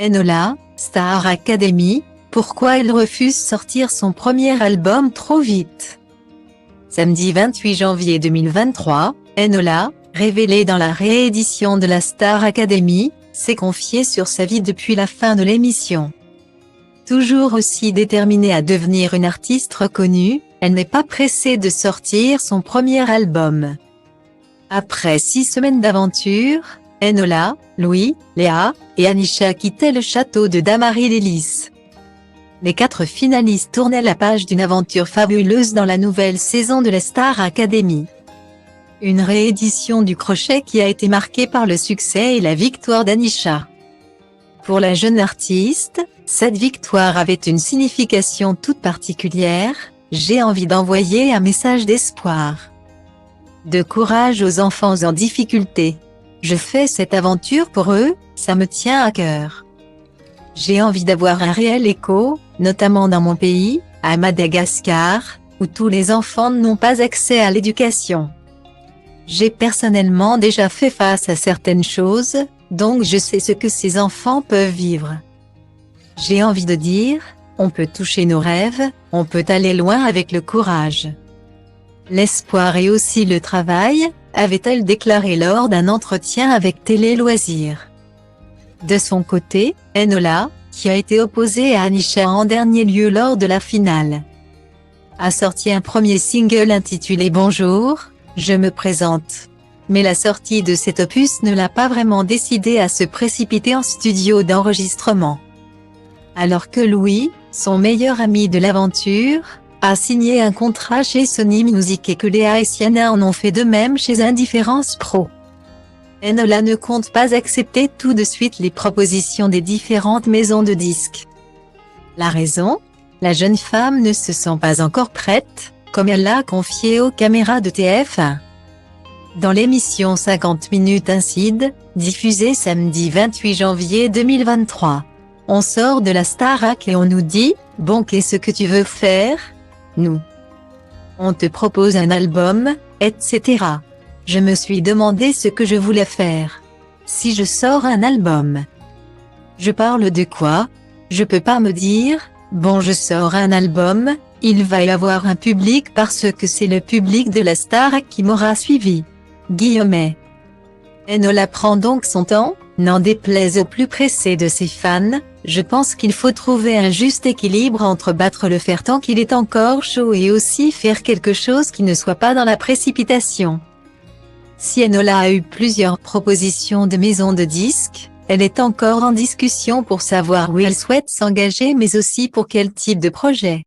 Enola, Star Academy, pourquoi elle refuse sortir son premier album trop vite? Samedi 28 janvier 2023, Enola, révélée dans la réédition de la Star Academy, s'est confiée sur sa vie depuis la fin de l'émission. Toujours aussi déterminée à devenir une artiste reconnue, elle n'est pas pressée de sortir son premier album. Après 6 semaines d'aventure, Enola, Louis, Léa et Anisha quittaient le château de Damary-Lélis. Les 4 finalistes tournaient la page d'une aventure fabuleuse dans la nouvelle saison de la Star Academy. Une réédition du Crochet qui a été marquée par le succès et la victoire d'Anisha. Pour la jeune artiste, cette victoire avait une signification toute particulière. J'ai envie d'envoyer un message d'espoir, de courage aux enfants en difficulté. Je fais cette aventure pour eux, ça me tient à cœur. J'ai envie d'avoir un réel écho, notamment dans mon pays, à Madagascar, où tous les enfants n'ont pas accès à l'éducation. J'ai personnellement déjà fait face à certaines choses, donc je sais ce que ces enfants peuvent vivre. J'ai envie de dire, on peut toucher nos rêves, on peut aller loin avec le courage. L'espoir et aussi le travail, avait-elle déclaré lors d'un entretien avec Télé Loisirs. De son côté, Enola, qui a été opposée à Anisha en dernier lieu lors de la finale, a sorti un premier single intitulé Bonjour, je me présente. Mais la sortie de cet opus ne l'a pas vraiment décidée à se précipiter en studio d'enregistrement. Alors que Louis, son meilleur ami de l'aventure, a signé un contrat chez Sony Music et que Léa et Sienna en ont fait de même chez Indifference Pro. Enola ne compte pas accepter tout de suite les propositions des différentes maisons de disques. La raison? La jeune femme ne se sent pas encore prête, comme elle l'a confié aux caméras de TF1. Dans l'émission 50 minutes Inside, diffusée samedi 28 janvier 2023. On sort de la Starac et on nous dit, bon qu'est-ce que tu veux faire? Nous. On te propose un album, etc. Je me suis demandé ce que je voulais faire. Si je sors un album, je parle de quoi? Je peux pas me dire, bon je sors un album, il va y avoir un public parce que c'est le public de la Starac qui m'aura suivi. Guillemets. Enola prend donc son temps, n'en déplaise au plus pressé de ses fans, je pense qu'il faut trouver un juste équilibre entre battre le fer tant qu'il est encore chaud et aussi faire quelque chose qui ne soit pas dans la précipitation. Si Enola a eu plusieurs propositions de maisons de disques, elle est encore en discussion pour savoir où elle souhaite s'engager mais aussi pour quel type de projet.